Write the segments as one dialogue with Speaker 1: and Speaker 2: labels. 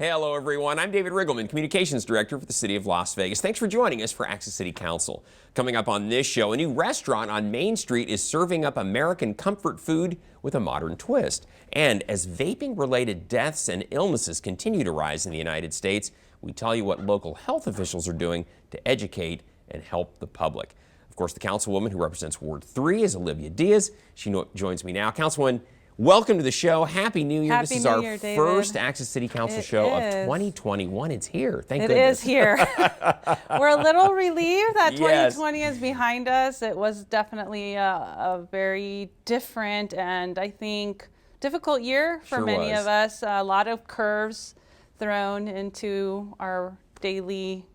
Speaker 1: Hello, everyone. I'm David Riggleman, Communications Director for the City of Las Vegas. Thanks for joining us for Access City Council. Coming up on this show, a new restaurant on Main Street is serving up American comfort food with a modern twist. And as vaping-related deaths and illnesses continue to rise in the United States, we tell you what local health officials are doing to educate and help the public. Of course, the councilwoman who represents Ward 3 is Olivia Diaz. She joins me now. Councilwoman, welcome to the show. Happy New Year.
Speaker 2: Happy
Speaker 1: this is
Speaker 2: New
Speaker 1: our
Speaker 2: Year, David.
Speaker 1: first Access City Council show of 2021. It's here. Thank goodness.
Speaker 2: It is here. We're a little relieved that
Speaker 1: Yes.
Speaker 2: 2020 is behind us. It was definitely a very different and I think difficult year for
Speaker 1: Sure
Speaker 2: many
Speaker 1: was.
Speaker 2: of us. A lot of curves thrown into our daily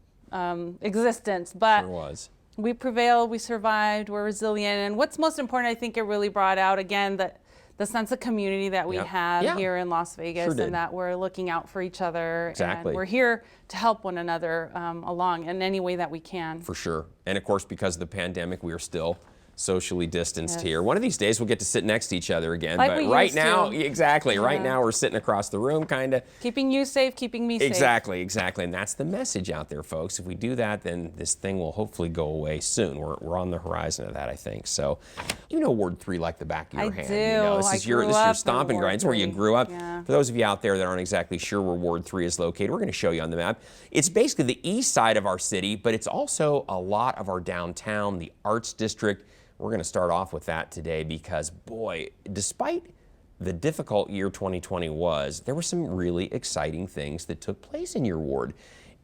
Speaker 2: existence. But
Speaker 1: Sure was.
Speaker 2: we prevailed, we survived, we're resilient. And what's most important, I think it really brought out, again, the sense of community that we
Speaker 1: Yep.
Speaker 2: have
Speaker 1: Yeah.
Speaker 2: here in Las Vegas,
Speaker 1: Sure did.
Speaker 2: and that we're looking out for each other.
Speaker 1: Exactly.
Speaker 2: And we're here to help one another along in any way that we can.
Speaker 1: For sure. And of course, because of the pandemic, we are still socially distanced
Speaker 2: Yes.
Speaker 1: here. One of these days we'll get to sit next to each other again.
Speaker 2: Like
Speaker 1: but
Speaker 2: we
Speaker 1: right
Speaker 2: used
Speaker 1: now,
Speaker 2: to.
Speaker 1: exactly. Right
Speaker 2: Yeah.
Speaker 1: now we're sitting across the room kind of.
Speaker 2: Keeping you safe, keeping me safe.
Speaker 1: Exactly. And that's the message out there, folks. If we do that, then this thing will hopefully go away soon. We're on the horizon of that, I think. So, you know Ward 3 like the back of your
Speaker 2: I
Speaker 1: hand.
Speaker 2: do.
Speaker 1: You know, this
Speaker 2: I
Speaker 1: is your
Speaker 2: grew up in
Speaker 1: stomping
Speaker 2: Ward
Speaker 1: grounds where you
Speaker 2: 3.
Speaker 1: grew up.
Speaker 2: Yeah.
Speaker 1: For those of you out there that aren't exactly sure where Ward 3 is located, we're going to show you on the map. It's basically the east side of our city, but it's also a lot of our downtown, the Arts District. We're going to start off with that today because, boy, despite the difficult year 2020 was, there were some really exciting things that took place in your ward.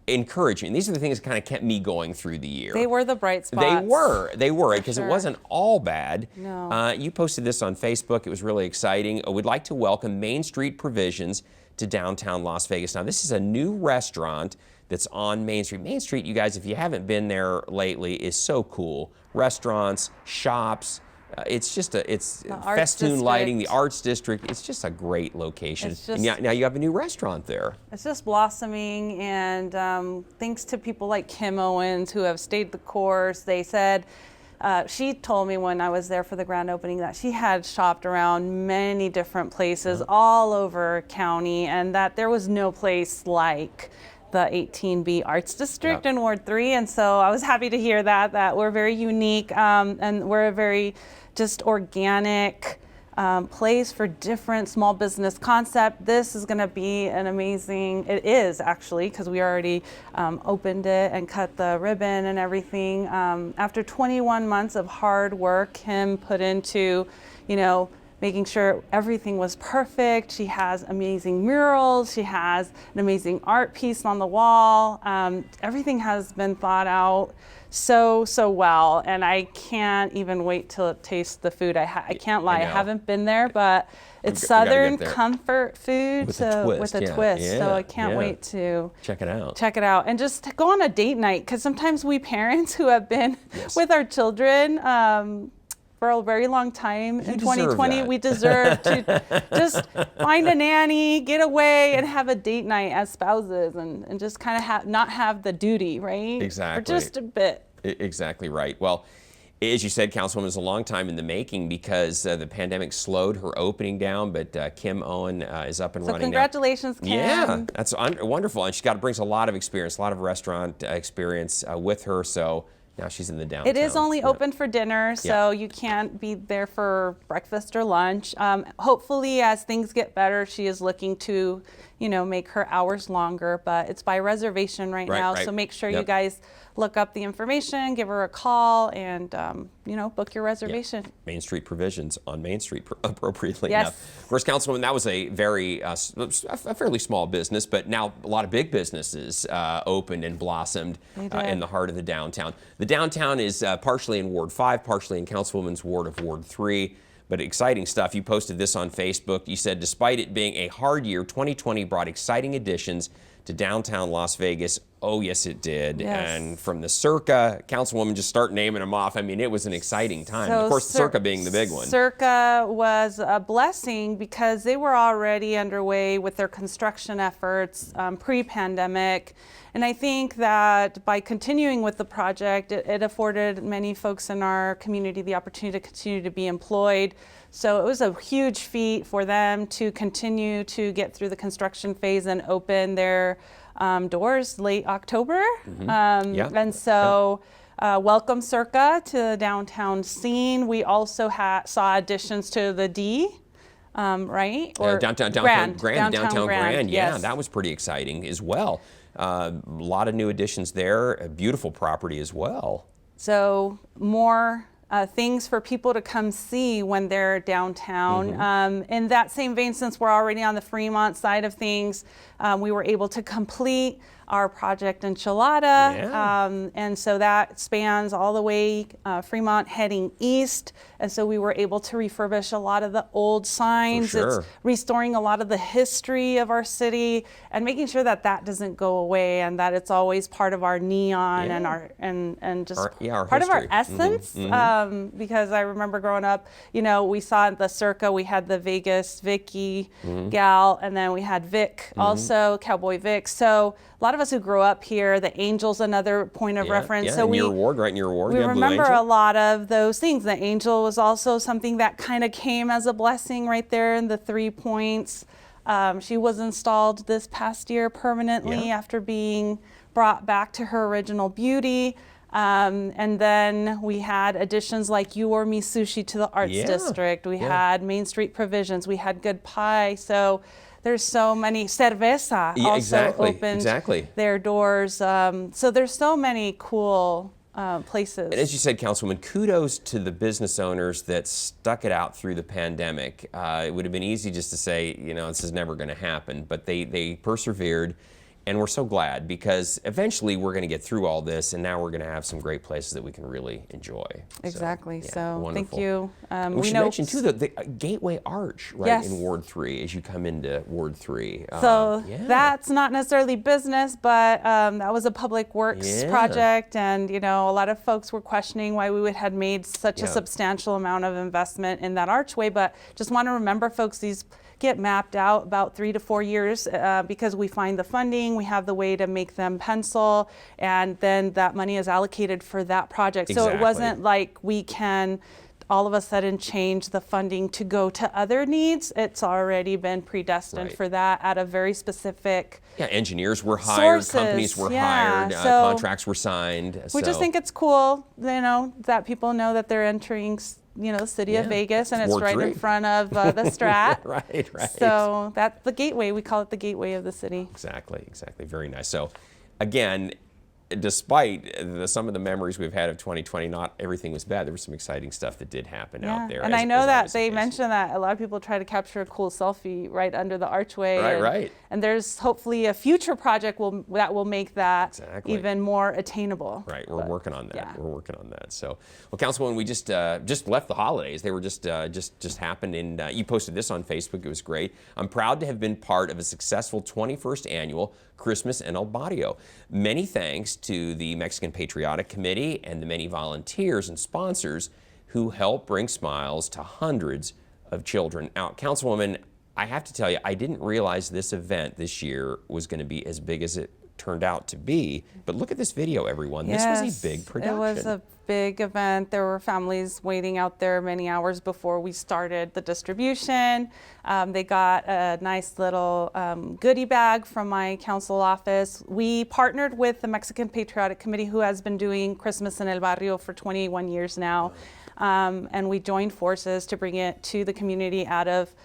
Speaker 1: Encouraging. These are the things that kind of kept me going through the year.
Speaker 2: They were the bright spots.
Speaker 1: They were, because
Speaker 2: sure.
Speaker 1: it wasn't all bad.
Speaker 2: No.
Speaker 1: You posted this on Facebook. It was really exciting. We'd like to welcome Main Street Provisions to downtown Las Vegas. Now, this is a new restaurant that's on Main Street. Main Street, you guys, if you haven't been there lately, is so cool. Restaurants, shops. It's just it's
Speaker 2: Arts
Speaker 1: festoon lighting, the
Speaker 2: District.
Speaker 1: Arts District. It's just a great location.
Speaker 2: It's
Speaker 1: And
Speaker 2: just-
Speaker 1: now you have a new restaurant there.
Speaker 2: It's just blossoming, and thanks to people like Kim Owens who have stayed the course. They said, she told me when I was there for the grand opening that she had shopped around many different places all over county, and that there was no place like the 18B Arts District in Ward 3. And so I was happy to hear that we're very unique, and we're a very just organic place for different small business concept. This is going to be an amazing, it is actually, because we already opened it and cut the ribbon and everything. After 21 months of hard work, Kim put into, making sure everything was perfect. She has amazing murals. She has an amazing art piece on the wall. Everything has been thought out so well, and I can't even wait to taste the food. I can't lie, I
Speaker 1: know.
Speaker 2: haven't been there, but it's
Speaker 1: We gotta
Speaker 2: Southern
Speaker 1: get there.
Speaker 2: comfort food
Speaker 1: With a twist,
Speaker 2: with a
Speaker 1: yeah.
Speaker 2: twist.
Speaker 1: Yeah,
Speaker 2: So I can't
Speaker 1: yeah.
Speaker 2: wait to
Speaker 1: Check it out.
Speaker 2: check it out and just go on a date night, because sometimes we parents who have been
Speaker 1: Yes.
Speaker 2: with our children for a very long time in
Speaker 1: deserve
Speaker 2: 2020,
Speaker 1: that.
Speaker 2: we deserve to just find a nanny, get away, and have a date night as spouses, and just kind of not have the duty, right?
Speaker 1: Exactly.
Speaker 2: For just a bit.
Speaker 1: Exactly right. Well, as you said, Councilwoman, it's a long time in the making because the pandemic slowed her opening down, but Kim Owen is up and
Speaker 2: So
Speaker 1: running
Speaker 2: congratulations, Kim.
Speaker 1: Yeah, that's wonderful. And she brings a lot of experience, a lot of restaurant experience with her. So now she's in the downtown.
Speaker 2: It is only open for dinner, so you can't be there for breakfast or lunch. Hopefully, as things get better, she is looking to, make her hours longer, but it's by reservation right now.
Speaker 1: Right.
Speaker 2: So make sure
Speaker 1: Yep.
Speaker 2: you guys look up the information, give her a call, and, book your reservation.
Speaker 1: Main Street Provisions on Main Street, appropriately
Speaker 2: Yes.
Speaker 1: enough. Of course, Councilwoman, that was a very, a fairly small business, but now a lot of big businesses opened and blossomed in the heart of the downtown. The downtown is partially in Ward 5, partially in Councilwoman's ward of Ward 3. But exciting stuff. You posted this on Facebook. You said, despite it being a hard year, 2020 brought exciting additions to downtown Las Vegas. Oh, yes, it did.
Speaker 2: Yes.
Speaker 1: And from the Circa, Councilwoman, just start naming them off. I mean, it was an exciting time.
Speaker 2: So
Speaker 1: Of course, the Circa being the big one.
Speaker 2: Circa was a blessing because they were already underway with their construction efforts pre-pandemic. And I think that by continuing with the project, it afforded many folks in our community the opportunity to continue to be employed. So it was a huge feat for them to continue to get through the construction phase and open their doors late October. And so welcome Circa to the downtown scene. We also saw additions to the D. Right? Or
Speaker 1: downtown
Speaker 2: Grand.
Speaker 1: Grand. Yeah,
Speaker 2: yes.
Speaker 1: that was pretty exciting as well. A lot of new additions there. A beautiful property as well.
Speaker 2: So more things for people to come see when they're downtown. In that same vein, since we're already on the Fremont side of things, we were able to complete our project Enchilada. And so that spans all the way Fremont heading east. And so we were able to refurbish a lot of the old signs.
Speaker 1: For sure.
Speaker 2: It's restoring a lot of the history of our city and making sure that that doesn't go away and that it's always part of our neon and our
Speaker 1: our
Speaker 2: part of our
Speaker 1: history.
Speaker 2: essence. Because I remember growing up, you know, we saw at the Circa, we had the Vegas Vicky gal, and then we had Vic also, Cowboy Vic. So a lot of us who grew up here, the Angel's another point of reference.
Speaker 1: Yeah,
Speaker 2: so
Speaker 1: in your ward, right in your ward.
Speaker 2: We
Speaker 1: you have Blue
Speaker 2: remember
Speaker 1: Angel.
Speaker 2: a lot of those things. The Angel was also something that kind of came as a blessing right there in the 3 points. She was installed this past year permanently after being brought back to her original beauty. And then we had additions like You or Me Sushi to the Arts District. We had Main Street Provisions. We had Good Pie. So there's so many. Cerveza also opened their doors. So there's so many cool places.
Speaker 1: And as you said, Councilwoman, kudos to the business owners that stuck it out through the pandemic. It would have been easy just to say, you know, this is never going to happen, but they persevered. And we're so glad because eventually we're going to get through all this, and now we're going to have some great places that we can really enjoy.
Speaker 2: Exactly.
Speaker 1: So
Speaker 2: thank you.
Speaker 1: We should mention too the Gateway Arch, right, in Ward 3 as you come into Ward 3.
Speaker 2: So that's not necessarily business, but that was a public works project, and you know, a lot of folks were questioning why we had made such a substantial amount of investment in that archway. But just want to remember, folks, these get mapped out about 3 to 4 years because we find the funding, we have the way to make them pencil, and then that money is allocated for that project. So it wasn't like we can all of a sudden change the funding to go to other needs. It's already been predestined for that at a very specific
Speaker 1: engineers were hired, companies were hired, contracts were signed.
Speaker 2: We just think it's cool, you know, that people know that they're entering, you know, the city of Vegas, and it's
Speaker 1: Ward
Speaker 2: right
Speaker 1: 3.
Speaker 2: in front of the Strat.
Speaker 1: Right.
Speaker 2: So that's the gateway. We call it the gateway of the city.
Speaker 1: Exactly. Very nice. So, again, despite some of the memories we've had of 2020, not everything was bad. There was some exciting stuff that did happen out there.
Speaker 2: And I know that they mentioned that a lot of people try to capture a cool selfie right under the archway.
Speaker 1: Right.
Speaker 2: And there's hopefully a future project that will make that even more attainable.
Speaker 1: Right. We're working on that. We're working on that. So, well, Councilwoman, we just left the holidays. They were just happened, and you posted this on Facebook. It was great. I'm proud to have been part of a successful 21st annual Christmas in El Barrio. Many thanks to the Mexican Patriotic Committee and the many volunteers and sponsors who help bring smiles to hundreds of children. Now, Councilwoman, I have to tell you, I didn't realize this event this year was going to be as big as it turned out to be. But look at this video, everyone. This was a big production.
Speaker 2: It was a big event. There were families waiting out there many hours before we started the distribution. They got a nice little goodie bag from my council office. We partnered with the Mexican Patriotic Committee, who has been doing Christmas in El Barrio for 21 years now. And we joined forces to bring it to the community out of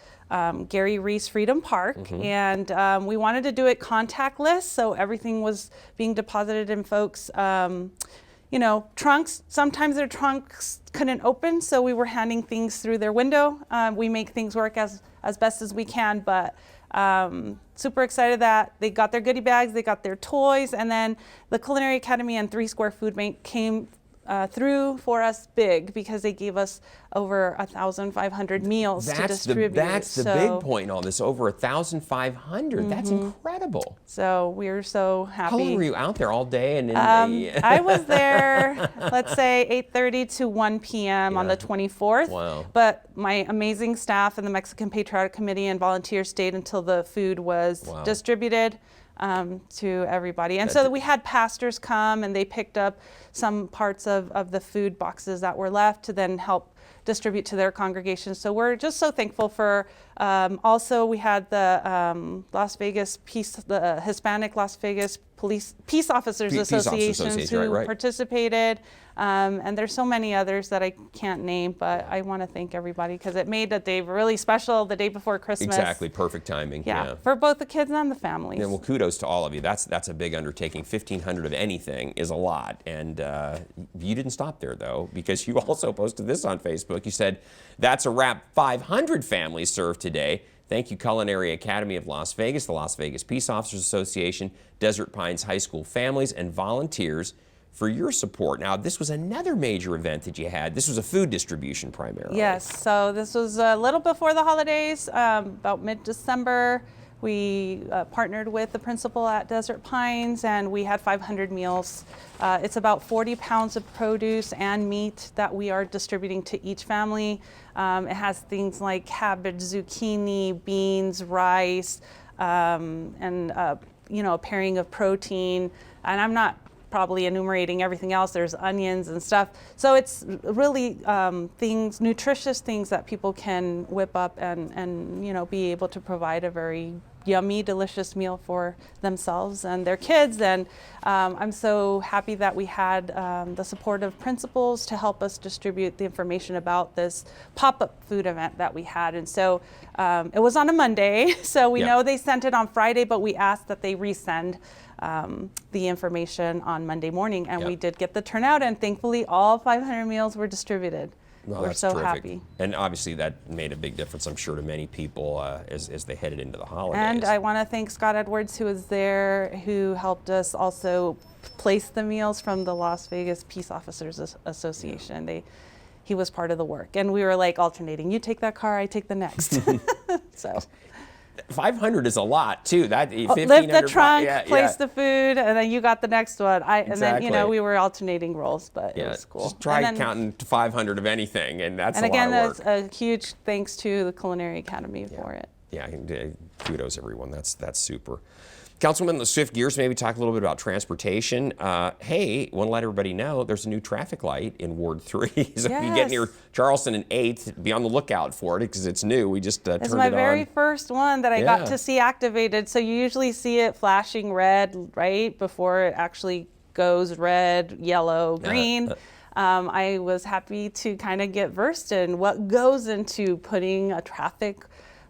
Speaker 2: Gary Reese Freedom Park, and we wanted to do it contactless, so everything was being deposited in folks' you know, trunks. Sometimes their trunks couldn't open, so we were handing things through their window. We make things work as best as we can, but super excited that they got their goodie bags, they got their toys, and then the Culinary Academy and 3 Square Food Bank came through for us big because they gave us over 1,500 meals to distribute.
Speaker 1: That's the big point in all this, over 1,500. That's incredible.
Speaker 2: So we're so happy.
Speaker 1: How long were you out there all day? And
Speaker 2: I was there, let's say 8:30 to 1 p.m. on the 24th.
Speaker 1: Wow.
Speaker 2: But my amazing staff and the Mexican Patriotic Committee and volunteers stayed until the food was distributed to everybody. And so we had pastors come and they picked up some parts of the food boxes that were left to then help distribute to their congregations. So we're just so thankful for. Also, we had the Las Vegas the Hispanic Las Vegas Peace Officers Associations who participated. And there's so many others that I can't name, but I want to thank everybody because it made the day really special the day before Christmas.
Speaker 1: Exactly, perfect timing.
Speaker 2: Yeah, for both the kids and the families.
Speaker 1: Yeah, well, kudos to all of you. That's a big undertaking. 1,500 of anything is a lot, and you didn't stop there though, because you also posted this on Facebook. You said, "That's a wrap. 500 families served today. Thank you, Culinary Academy of Las Vegas, the Las Vegas Peace Officers Association, Desert Pines High School families, and volunteers for your support." Now, this was another major event that you had. This was a food distribution primarily.
Speaker 2: Yes, so this was a little before the holidays, about mid-December. We partnered with the principal at Desert Pines, and we had 500 meals. It's about 40 pounds of produce and meat that we are distributing to each family. It has things like cabbage, zucchini, beans, rice, and a pairing of protein. And I'm not probably enumerating everything else. There's onions and stuff. So it's really nutritious things that people can whip up and be able to provide a very yummy, delicious meal for themselves and their kids. And I'm so happy that we had the support of principals to help us distribute the information about this pop-up food event that we had. And so it was on a Monday, so we know they sent it on Friday, but we asked that they resend the information on Monday morning, and we did get the turnout, and thankfully all 500 meals were distributed.
Speaker 1: Well,
Speaker 2: we're so
Speaker 1: terrific.
Speaker 2: Happy.
Speaker 1: And obviously that made a big difference, I'm sure, to many people as they headed into the holidays.
Speaker 2: And I want to thank Scott Edwards, who was there, who helped us also place the meals from the Las Vegas Peace Officers Association. He was part of the work, and we were like alternating. You take that car, I take the next. So
Speaker 1: 500 is a lot too. That
Speaker 2: lift the trunk, place the food, and then you got the next one. And then we were alternating roles, but it was cool.
Speaker 1: Just try counting to 500 of anything, and that's a lot of work.
Speaker 2: And again, that's a huge thanks to the Culinary Academy for it.
Speaker 1: Yeah, kudos everyone. That's super. Councilwoman, let's shift gears, maybe talk a little bit about transportation. Hey, want to let everybody know there's a new traffic light in Ward 3. So if you get near Charleston and 8th, be on the lookout for it because it's new. We just turned it on.
Speaker 2: It's my very first one that I got to see activated. So you usually see it flashing red right before it actually goes red, yellow, green. I was happy to kind of get versed in what goes into putting a traffic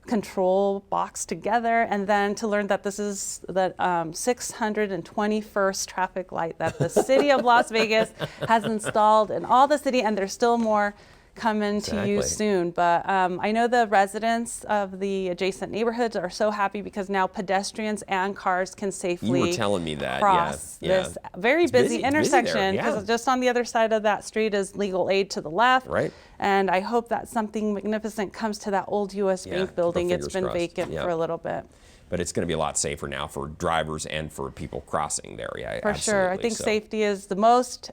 Speaker 2: control box together, and then to learn that this is the 621st traffic light that the city of Las Vegas has installed in all the city, and there's still more coming to you soon. But I know the residents of the adjacent neighborhoods are so happy because now pedestrians and cars can safely
Speaker 1: you were telling me that.
Speaker 2: cross this very busy intersection, because just on the other side of that street is legal aid to the left.
Speaker 1: Right.
Speaker 2: And I hope that something magnificent comes to that old U.S. Bank building. It's been vacant for a little bit.
Speaker 1: But it's going to be a lot safer now for drivers and for people crossing there. Yeah,
Speaker 2: for sure. I think safety is the most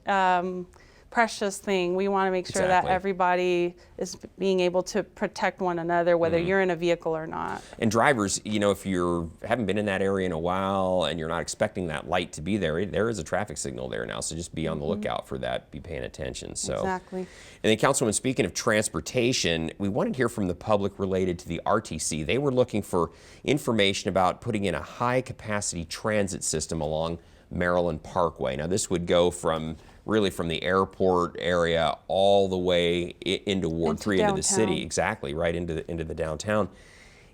Speaker 2: precious thing. We want to make sure that everybody is being able to protect one another, whether you're in a vehicle or not.
Speaker 1: And drivers, if you haven't been in that area in a while and you're not expecting that light to be there, there is a traffic signal there now. So just be on the lookout for that. Be paying attention. So.
Speaker 2: Exactly.
Speaker 1: And then, Councilwoman, speaking of transportation, we wanted to hear from the public related to the RTC. They were looking for information about putting in a high-capacity transit system along Maryland Parkway. Now, this would go from the airport area all the way into Ward 3, into the city, exactly, right into the downtown.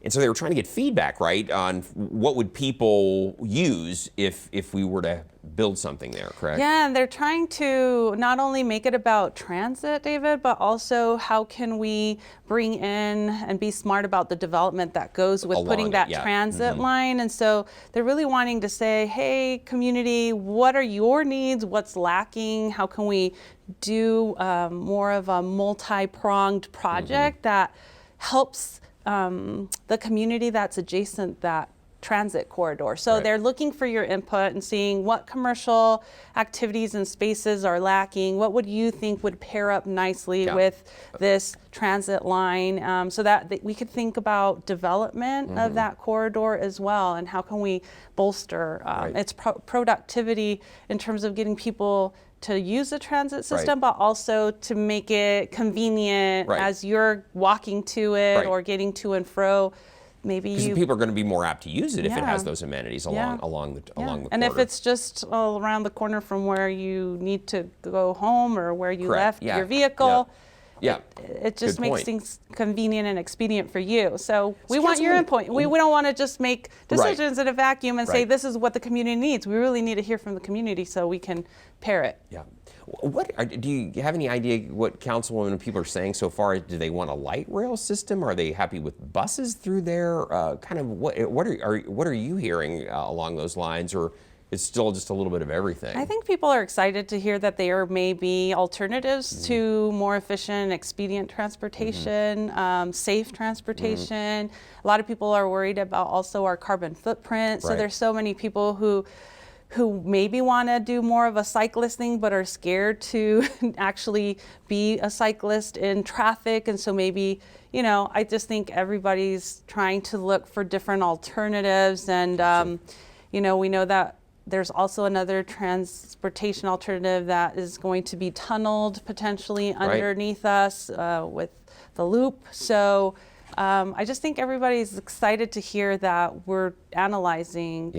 Speaker 1: And so they were trying to get feedback, right, on what would people use if we were to build something there, correct?
Speaker 2: Yeah, and they're trying to not only make it about transit, David, but also how can we bring in and be smart about the development that goes with putting that transit line. And so they're really wanting to say, hey, community, what are your needs? What's lacking? How can we do more of a multi-pronged project that helps the community that's adjacent that transit corridor. So they're looking for your input and seeing what commercial activities and spaces are lacking. What would you think would pair up nicely with this transit line, so that we could think about development of that corridor as well, and how can we bolster its productivity in terms of getting people to use the transit system, but also to make it convenient as you're walking to it or getting to and fro. Maybe
Speaker 1: people are going to be more apt to use it if it has those amenities along the corridor.
Speaker 2: And if it's just around the corner from where you need to go home or where you left your vehicle, it just makes things convenient and expedient for you. So we want your input. We don't want to just make decisions in a vacuum and say this is what the community needs. We really need to hear from the community so we can pair it.
Speaker 1: Yeah. Do you have any idea what councilwomen and people are saying so far? Do they want a light rail system? Are they happy with buses through there? Kind of what are you hearing along those lines, or it's still just a little bit of everything?
Speaker 2: I think people are excited to hear that there may be alternatives to more efficient, expedient transportation, safe transportation. A lot of people are worried about also our carbon footprint. So there's so many people who maybe want to do more of a cyclist thing but are scared to actually be a cyclist in traffic. And so maybe, I just think everybody's trying to look for different alternatives. And, we know that there's also another transportation alternative that is going to be tunneled potentially underneath us with the loop. So I just think everybody's excited to hear that we're analyzing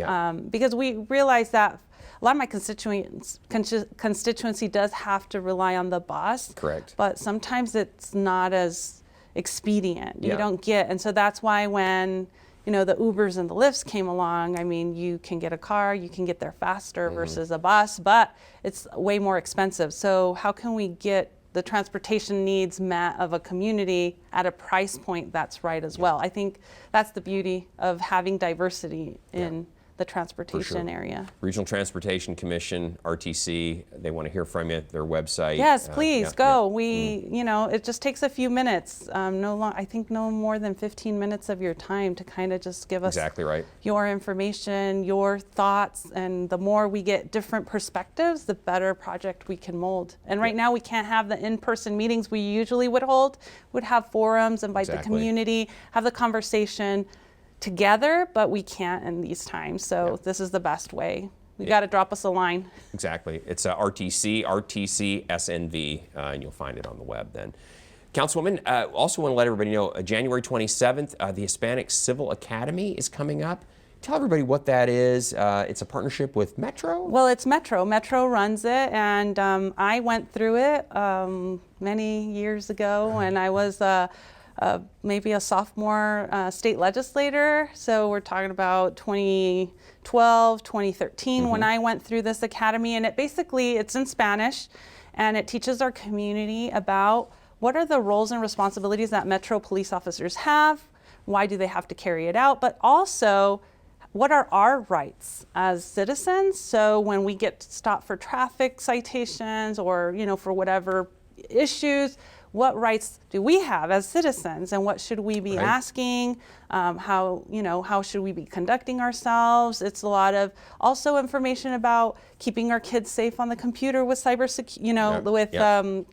Speaker 2: because we realize that a lot of my constituency does have to rely on the bus.
Speaker 1: Correct.
Speaker 2: But sometimes it's not as expedient. You don't get, and so that's why when the Ubers and the Lyfts came along, I mean, you can get a car, you can get there faster versus a bus, but it's way more expensive. So how can we get the transportation needs met of a community at a price point that's right as well? I think that's the beauty of having diversity in the transportation area.
Speaker 1: Regional Transportation Commission, RTC, they want to hear from you, their website.
Speaker 2: Yes, please go. We, it just takes a few minutes. I think no more than 15 minutes of your time to kind of just give us your information, your thoughts, and the more we get different perspectives, the better project we can mold. And right now we can't have the in-person meetings we usually would have forums, invite the community, have the conversation together, but we can't in these times. So this is the best way. You got to drop us a line.
Speaker 1: Exactly. It's RTC SNV, and you'll find it on the web then. Councilwoman, also want to let everybody know, January 27th, the Hispanic Civil Academy is coming up. Tell everybody what that is. It's a partnership with Metro?
Speaker 2: Well, it's Metro. Metro runs it, and I went through it many years ago when I was maybe a sophomore state legislator. So we're talking about 2012, 2013 when I went through this academy. And it's in Spanish, and it teaches our community about what are the roles and responsibilities that Metro police officers have, why do they have to carry it out, but also what are our rights as citizens. So when we get stopped for traffic citations or, for whatever issues, what rights do we have as citizens, and what should we be asking? How should we be conducting ourselves? It's a lot of also information about keeping our kids safe on the computer with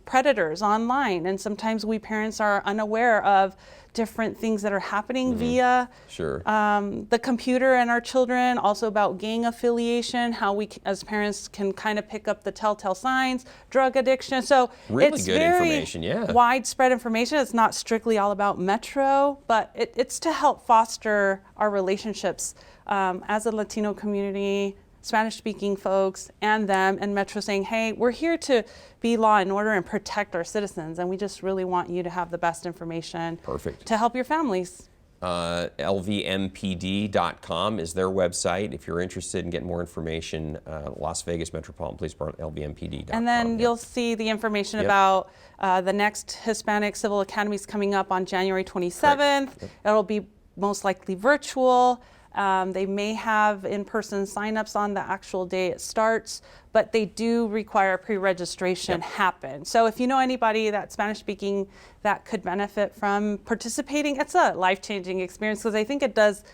Speaker 2: predators online. And sometimes we parents are unaware of different things that are happening via the computer and our children, also about gang affiliation, how we as parents can kind of pick up the telltale signs, drug addiction. So
Speaker 1: really
Speaker 2: it's
Speaker 1: good
Speaker 2: very
Speaker 1: information,
Speaker 2: widespread information. It's not strictly all about Metro, but it's to help foster our relationships as a Latino community, Spanish-speaking folks, and them, and Metro saying, hey, we're here to be law and order and protect our citizens, and we just really want you to have the best information to help your families.
Speaker 1: LVMPD.com is their website. If you're interested in getting more information, Las Vegas Metropolitan Police Department, LVMPD.com.
Speaker 2: And then you'll see the information about the next Hispanic Civil Academy is coming up on January 27th. It'll be most likely virtual. They may have in-person signups on the actual day it starts, but they do require pre-registration happen. So if you know anybody that's Spanish-speaking that could benefit from participating, it's a life-changing experience because I think it does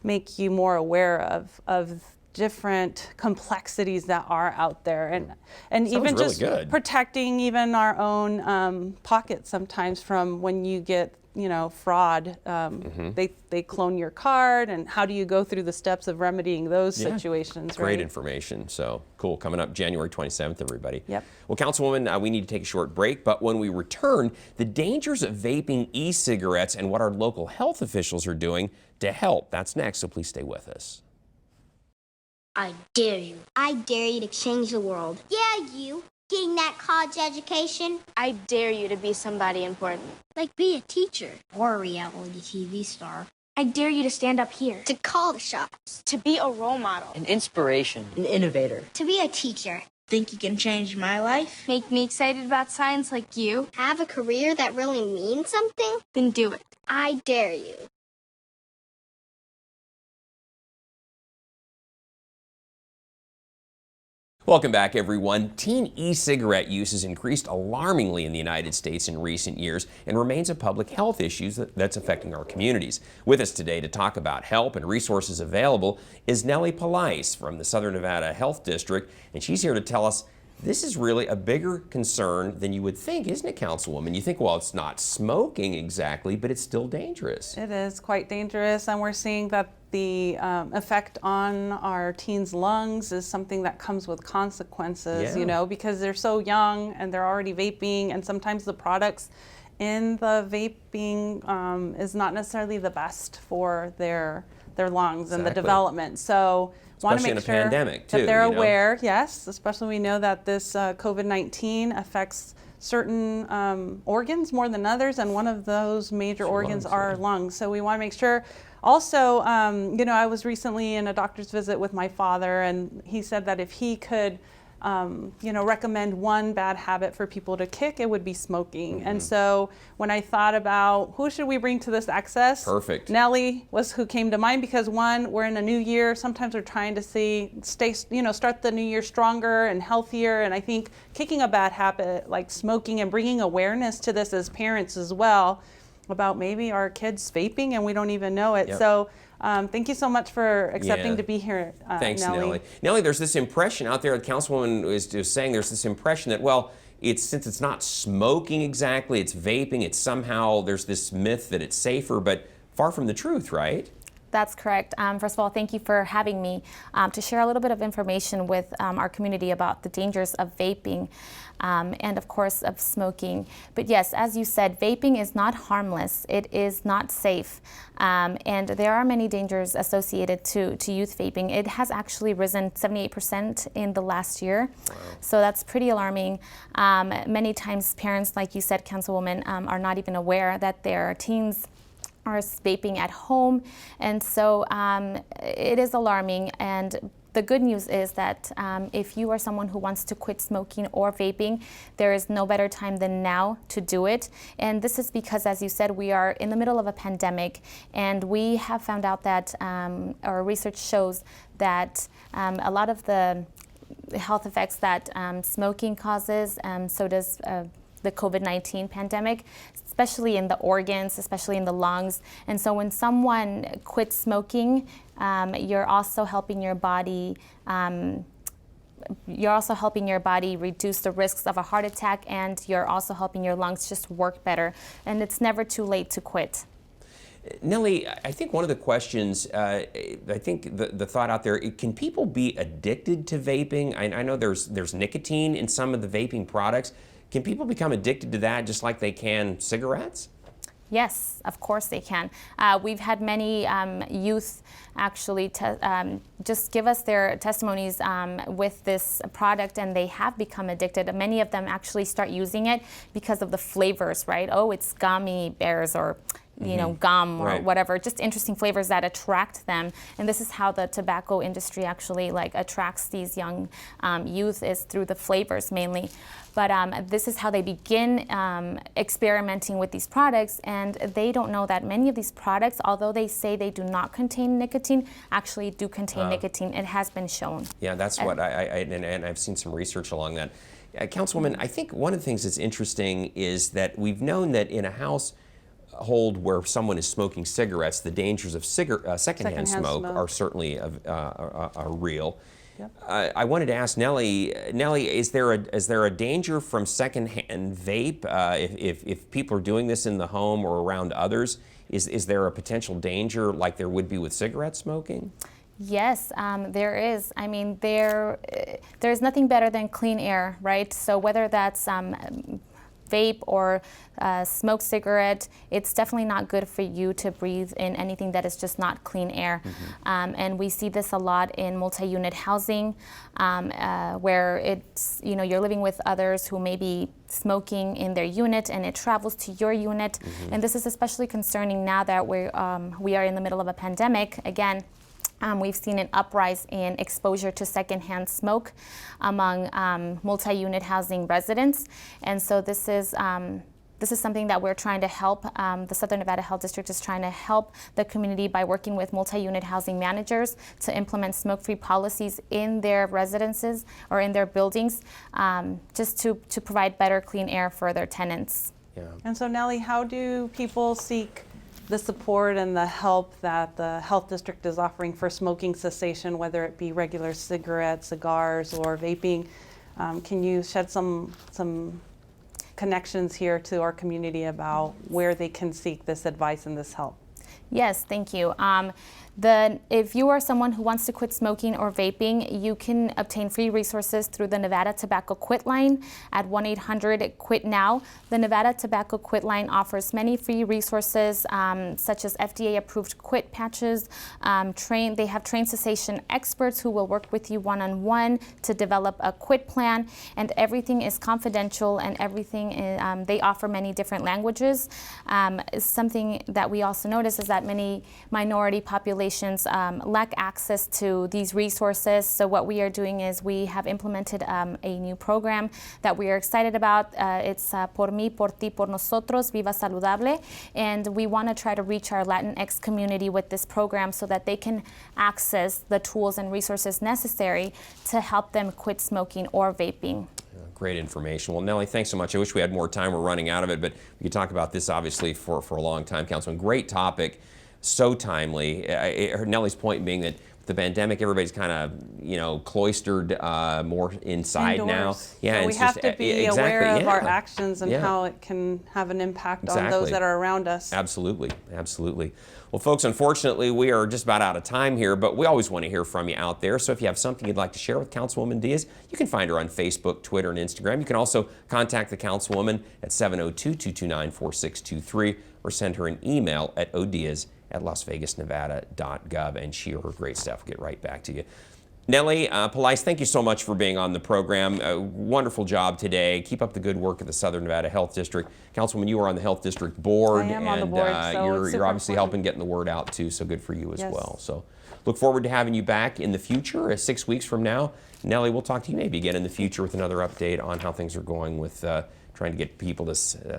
Speaker 2: make you more aware of different complexities that are out there, and even
Speaker 1: really
Speaker 2: just
Speaker 1: good.
Speaker 2: Protecting even our own pockets sometimes from when you get fraud. They clone your card, and how do you go through the steps of remedying those situations?
Speaker 1: Great
Speaker 2: right?
Speaker 1: information. So cool. Coming up January 27th, everybody.
Speaker 2: Yep.
Speaker 1: Well, Councilwoman, we need to take a short break, but when we return, the dangers of vaping e-cigarettes and what our local health officials are doing to help. That's next, so please stay with us.
Speaker 3: I dare you. I dare you to change the world. Yeah, you. Getting that college education.
Speaker 4: I dare you to be somebody important.
Speaker 3: Like be a teacher or a reality TV star.
Speaker 4: I dare you to stand up here.
Speaker 3: To call the shots.
Speaker 4: To be a role model.
Speaker 5: An inspiration. An innovator.
Speaker 3: To be a teacher.
Speaker 6: Think you can change my life?
Speaker 4: Make me excited about science like you.
Speaker 3: Have a career that really means something?
Speaker 4: Then do it.
Speaker 3: I dare you.
Speaker 1: Welcome back, everyone. Teen e-cigarette use has increased alarmingly in the United States in recent years and remains a public health issue that's affecting our communities. With us today to talk about help and resources available is Nellie Palais from the Southern Nevada Health District, and she's here to tell us this is really a bigger concern than you would think, isn't it, Councilwoman? You think, well, it's not smoking exactly, but it's still dangerous.
Speaker 2: It is quite dangerous, and we're seeing that the effect on our teens' lungs is something that comes with consequences, because they're so young and they're already vaping, and sometimes the products in the vaping is not necessarily the best for their lungs and the development. So want to make sure
Speaker 1: pandemic,
Speaker 2: that they're aware, yes, especially we know that this COVID-19 affects certain organs more than others, and one of those major organs are lungs. So we want to make sure. Also, I was recently in a doctor's visit with my father, and he said that if he could, recommend one bad habit for people to kick, it would be smoking. And so when I thought about who should we bring to this access,
Speaker 1: perfect.
Speaker 2: Nellie was who came to mind, because one, we're in a new year. Sometimes we're trying to start the new year stronger and healthier. And I think kicking a bad habit like smoking and bringing awareness to this as parents as well, about maybe our kids vaping and we don't even know it.
Speaker 1: Yep.
Speaker 2: So thank you so much for accepting to be here,
Speaker 1: Thanks,
Speaker 2: Nellie.
Speaker 1: Nellie, there's this impression out there, the Councilwoman is saying there's this impression that, well, since it's not smoking exactly, it's vaping, it's somehow, there's this myth that it's safer, but far from the truth, right?
Speaker 7: That's correct. First of all, thank you for having me to share a little bit of information with our community about the dangers of vaping and, of course, of smoking. But yes, as you said, vaping is not harmless. It is not safe. And there are many dangers associated to youth vaping. It has actually risen 78% in the last year. Wow. So that's pretty alarming. Many times parents, like you said, Councilwoman, are not even aware that their teens are vaping at home, and so it is alarming. And the good news is that if you are someone who wants to quit smoking or vaping, there is no better time than now to do it. And this is because, as you said, we are in the middle of a pandemic, and we have found out that our research shows that a lot of the health effects that smoking causes, so does the COVID-19 pandemic, especially in the organs, especially in the lungs. And so when someone quits smoking, you're also helping your body reduce the risks of a heart attack, and you're also helping your lungs just work better. And it's never too late to quit.
Speaker 1: Nellie, I think one of the questions, I think the thought out there, can people be addicted to vaping? I know there's nicotine in some of the vaping products. Can people become addicted to that just like they can cigarettes?
Speaker 7: Yes, of course they can. We've had many youth actually just give us their testimonies with this product, and they have become addicted. Many of them actually start using it because of the flavors, right? Oh, it's gummy bears, or gum, or whatever, just interesting flavors that attract them. And this is how the tobacco industry actually attracts these young youth, is through the flavors mainly. But this is how they begin experimenting with these products, and they don't know that many of these products, although they say they do not contain nicotine, actually do contain nicotine. It has been shown.
Speaker 1: Yeah, that's what and I've seen some research along that. Councilwoman, I think one of the things that's interesting is that we've known that in a household where someone is smoking cigarettes, the dangers of secondhand smoke are certainly are real. I wanted to ask Nellie. Nellie, is there a danger from secondhand vape if people are doing this in the home or around others? Is there a potential danger like there would be with cigarette smoking?
Speaker 7: Yes, there is. I mean, there's nothing better than clean air, right? So whether that's vape or smoked cigarette, it's definitely not good for you to breathe in anything that is just not clean air. And we see this a lot in multi-unit housing, where it's, you're living with others who may be smoking in their unit and it travels to your unit. And this is especially concerning now that we are in the middle of a pandemic. Again, we've seen an uprise in exposure to secondhand smoke among multi-unit housing residents, and so this is something that we're trying to help. The Southern Nevada Health District is trying to help the community by working with multi-unit housing managers to implement smoke-free policies in their residences or in their buildings, just to provide better clean air for their tenants.
Speaker 1: Yeah.
Speaker 2: And so, Nellie, how do people seek the support and the help that the health district is offering for smoking cessation, whether it be regular cigarettes, cigars, or vaping? Can you shed some connections here to our community about where they can seek this advice and this help?
Speaker 7: Yes, thank you. If you are someone who wants to quit smoking or vaping, you can obtain free resources through the Nevada Tobacco Quit Line at 1-800-QUIT-NOW. The Nevada Tobacco Quit Line offers many free resources, such as FDA-approved quit patches. They have trained cessation experts who will work with you one-on-one to develop a quit plan, and everything is confidential, and everything they offer many different languages. Something that we also notice is that many minority populations lack access to these resources. So what we are doing is we have implemented a new program that we are excited about. It's Por mí, por ti, por nosotros, Viva Saludable. And we want to try to reach our Latinx community with this program so that they can access the tools and resources necessary to help them quit smoking or vaping.
Speaker 1: Great information. Well, Nellie, thanks so much. I wish we had more time. We're running out of it, but we could talk about this obviously for a long time, Councilman. Great topic. So timely. Nellie's point being that with the pandemic, everybody's kind of, cloistered more inside
Speaker 2: Indoors.
Speaker 1: now.
Speaker 2: Yeah, so we have to be aware of our actions and how it can have an impact on those that are around us.
Speaker 1: Absolutely, absolutely. Well, folks, unfortunately, we are just about out of time here, but we always want to hear from you out there. So if you have something you'd like to share with Councilwoman Diaz, you can find her on Facebook, Twitter, and Instagram. You can also contact the Councilwoman at 702-229-4623 or send her an email at odiaz@lasvegasnevada.gov, and she or her great staff will get right back to you. Nellie Police, thank you so much for being on the program. Wonderful job today. Keep up the good work at the Southern Nevada Health District. Councilwoman, you are on the Health District Board.
Speaker 2: I am on the board, so
Speaker 1: you're obviously helping getting the word out too, so good for you as well. So look forward to having you back in the future, 6 weeks from now. Nellie, we'll talk to you maybe again in the future with another update on how things are going with trying to get people to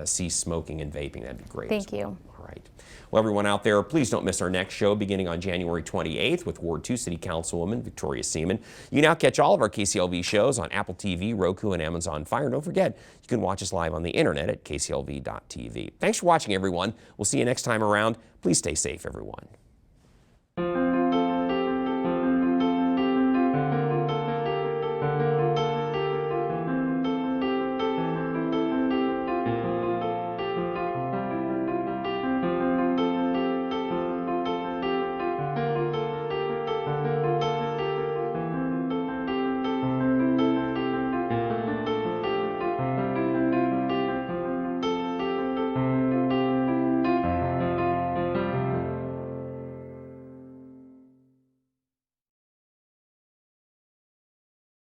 Speaker 1: cease smoking and vaping. That'd be great.
Speaker 7: Thank you.
Speaker 1: All right. Well, everyone out there, please don't miss our next show beginning on January 28th with Ward 2 City Councilwoman Victoria Seaman. You can now catch all of our KCLV shows on Apple TV, Roku, and Amazon Fire. And don't forget, you can watch us live on the internet at kclv.tv. Thanks for watching, everyone. We'll see you next time around. Please stay safe, everyone.